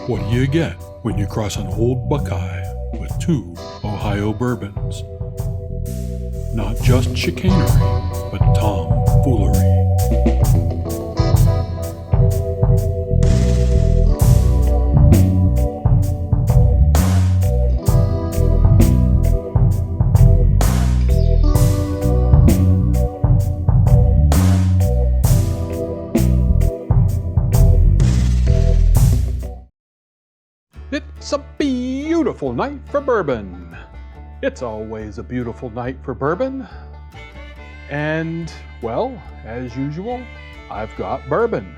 What do you get when you cross an old Buckeye with two Ohio bourbons? Not just chicanery, but tomfoolery. It's a beautiful night for bourbon. It's always a beautiful night for bourbon. And, well, as usual, I've got bourbon.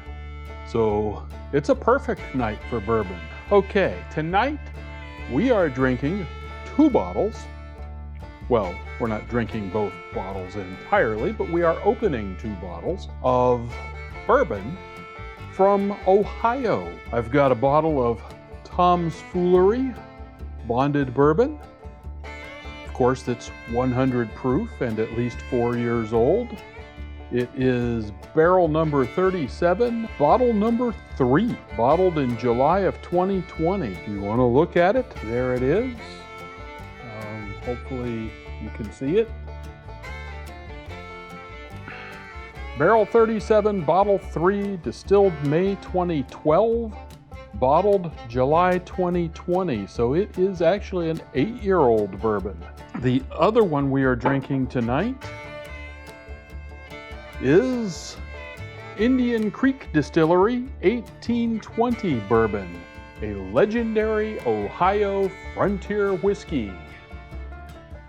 So it's a perfect night for bourbon. Okay, tonight we are drinking 2 bottles. Well, we're not drinking both bottles entirely, but we are opening 2 bottles of bourbon from Ohio. I've got a bottle of Tom's Foolery bonded bourbon. Of course, it's 100 proof and at least 4 years old. It is barrel number 37, bottle number 3, bottled in July of 2020. If you want to look at it, there it is. Hopefully you can see it. Barrel 37, bottle 3, distilled May 2012. Bottled July 2020, so it is actually an 8-year-old bourbon. The other one we are drinking tonight is Indian Creek Distillery 1820 Bourbon, a legendary Ohio frontier whiskey.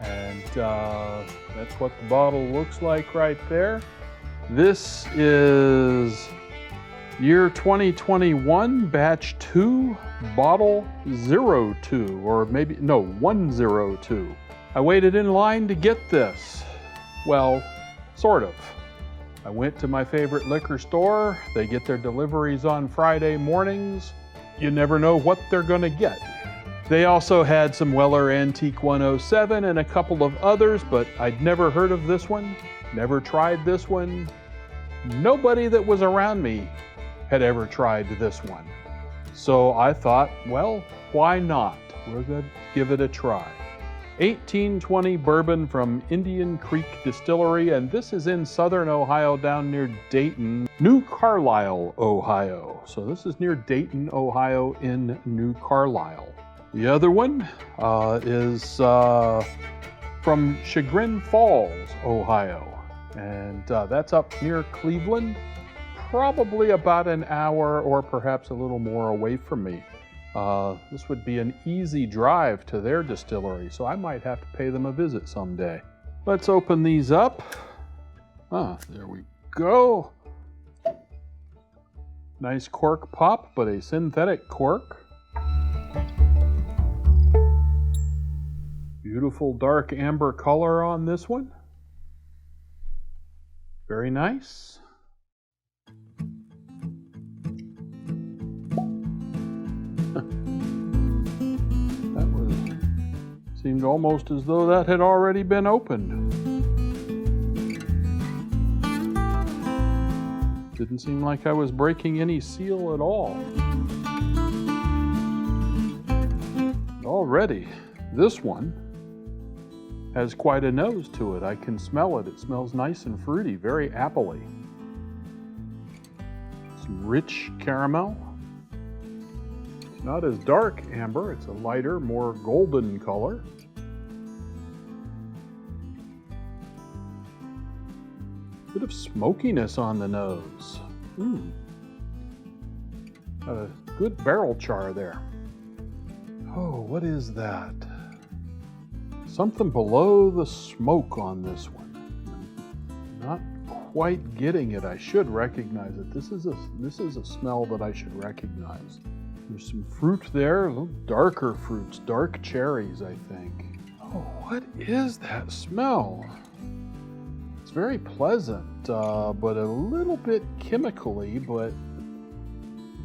And that's what the bottle looks like right there. This is year 2021, batch 2, bottle 02, or maybe, no, 102. I waited in line to get this. Well, sort of. I went to my favorite liquor store. They get their deliveries on Friday mornings. You never know what they're gonna get. They also had some Weller Antique 107 and a couple of others, but I'd never heard of this one, never tried this one. Nobody that was around me had ever tried this one. So I thought, well, why not? We're gonna give it a try. 1820 bourbon from Indian Creek Distillery, and this is in southern Ohio down near Dayton, New Carlisle, Ohio. So this is near Dayton, Ohio in New Carlisle. The other one is from Chagrin Falls, Ohio, and that's up near Cleveland. Probably about an hour or perhaps a little more away from me. This would be an easy drive to their distillery, so I might have to pay them a visit someday. Let's open these up. There we go. Nice cork pop, but a synthetic cork. Beautiful dark amber color on this one. Very nice. Seemed almost as though that had already been opened. Didn't seem like I was breaking any seal at all. Already, this one has quite a nose to it. I can smell it. It smells nice and fruity, very appley. Some rich caramel. It's not as dark amber. It's a lighter, more golden color. Bit of smokiness on the nose. A good barrel char there. Oh, what is that? Something below the smoke on this one. Not quite getting it. I should recognize it. This is a smell that I should recognize. There's some fruit there, a little darker fruits, dark cherries, I think. Oh, what is that smell? It's very pleasant, but a little bit chemically, but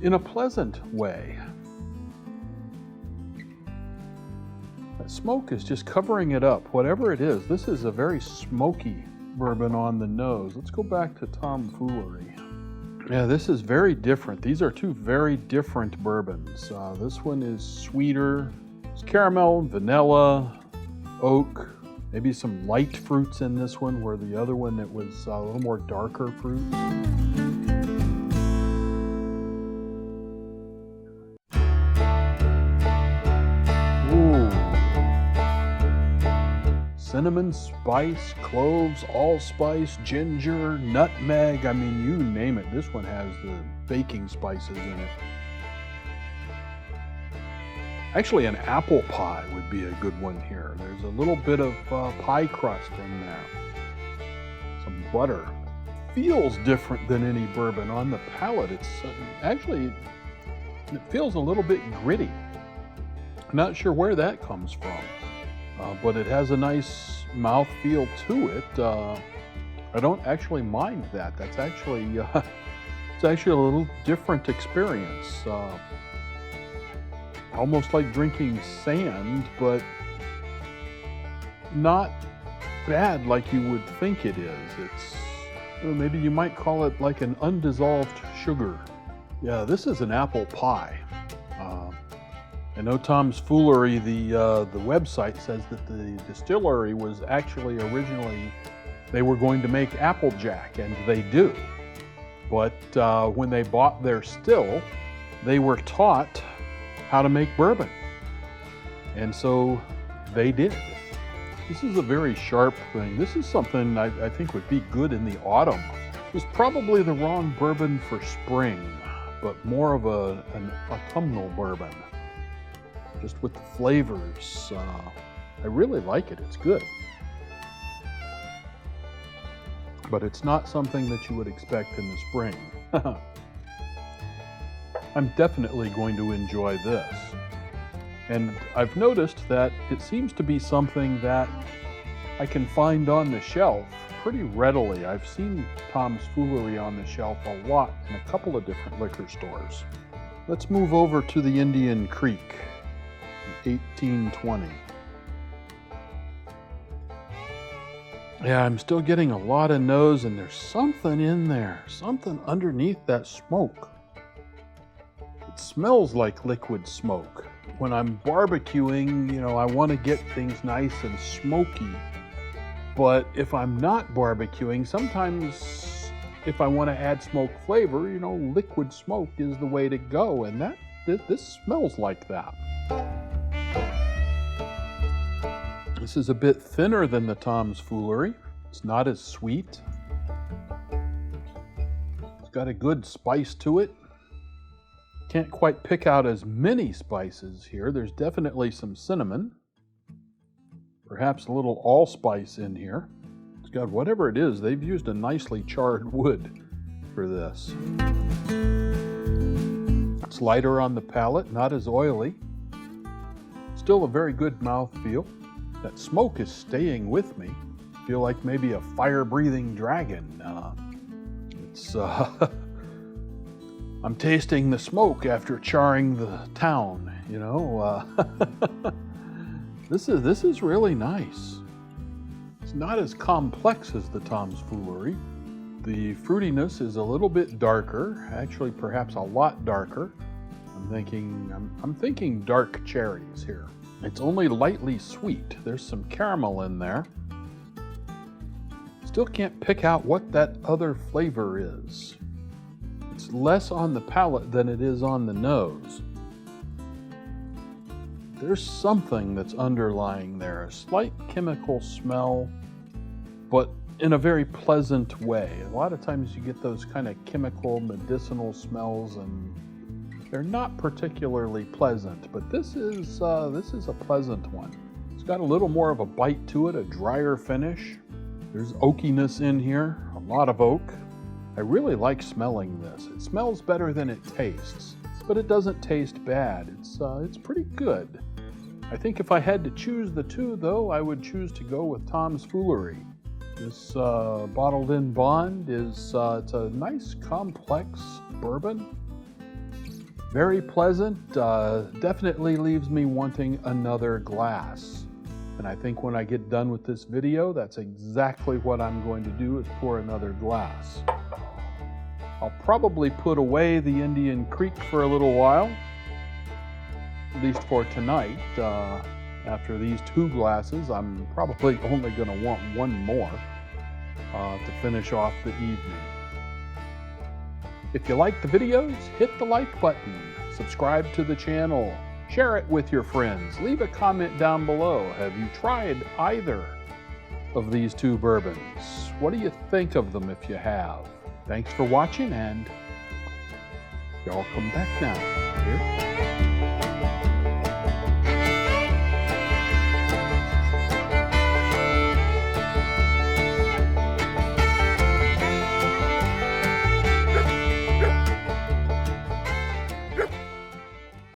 in a pleasant way. That smoke is just covering it up, whatever it is. This is a very smoky bourbon on the nose. Let's go back to tomfoolery. Yeah, this is very different. These are two very different bourbons. This one is sweeter. It's caramel, vanilla, oak, maybe some light fruits in this one, where the other one it was a little more darker fruits. Cinnamon, spice, cloves, allspice, ginger, nutmeg. I mean, you name it. This one has the baking spices in it. Actually, an apple pie would be a good one here. There's a little bit of pie crust in there. Some butter. Feels different than any bourbon on the palate. It's actually, it feels a little bit gritty. I'm not sure where that comes from. But it has a nice mouth feel to it. I don't actually mind that. That's actually it's actually a little different experience. Almost like drinking sand, but not bad like you would think it is. It's maybe you might call it like an undissolved sugar. Yeah, this is an apple pie. I know Tom's Foolery, the website, says that the distillery was actually originally, they were going to make Applejack, and they do. But when they bought their still, they were taught how to make bourbon. And so they did. This is a very sharp thing. This is something I think would be good in the autumn. It's probably the wrong bourbon for spring, but more of an autumnal bourbon. Just with the flavors. I really like it. It's good. But it's not something that you would expect in the spring. I'm definitely going to enjoy this. And I've noticed that it seems to be something that I can find on the shelf pretty readily. I've seen Tom's Foolery on the shelf a lot in a couple of different liquor stores. Let's move over to the Indian Creek. 1820. Yeah, I'm still getting a lot of nose, and there's something in there, something underneath that smoke. It smells like liquid smoke. When I'm barbecuing, you know, I want to get things nice and smoky. But if I'm not barbecuing, sometimes if I want to add smoke flavor, you know, liquid smoke is the way to go, and this smells like that. This is a bit thinner than the Tom's Foolery. It's not as sweet. It's got a good spice to it. Can't quite pick out as many spices here. There's definitely some cinnamon. Perhaps a little allspice in here. It's got whatever it is. They've used a nicely charred wood for this. It's lighter on the palate, not as oily. Still a very good mouthfeel. That smoke is staying with me. I feel like maybe a fire-breathing dragon. I'm tasting the smoke after charring the town, you know. This is really nice. It's not as complex as the Tom's Foolery. The fruitiness is a little bit darker, actually perhaps a lot darker. I'm thinking dark cherries here. It's only lightly sweet. There's some caramel in there. Still can't pick out what that other flavor is. It's less on the palate than it is on the nose. There's something that's underlying there, a slight chemical smell, but in a very pleasant way. A lot of times you get those kind of chemical, medicinal smells, and they're not particularly pleasant, but this is a pleasant one. It's got a little more of a bite to it, a drier finish. There's oakiness in here, a lot of oak. I really like smelling this. It smells better than it tastes, but it doesn't taste bad. It's pretty good. I think if I had to choose the two, though, I would choose to go with Tom's Foolery. This bottled in bond is it's a nice complex bourbon. Very pleasant, definitely leaves me wanting another glass. And I think when I get done with this video, that's exactly what I'm going to do, is pour another glass. I'll probably put away the Indian Creek for a little while, at least for tonight. After these 2 glasses, I'm probably only going to want 1 more to finish off the evening. If you like the videos, hit the like button, subscribe to the channel, share it with your friends, leave a comment down below. Have you tried either of these 2 bourbons? What do you think of them if you have? Thanks for watching, and y'all come back now. Here.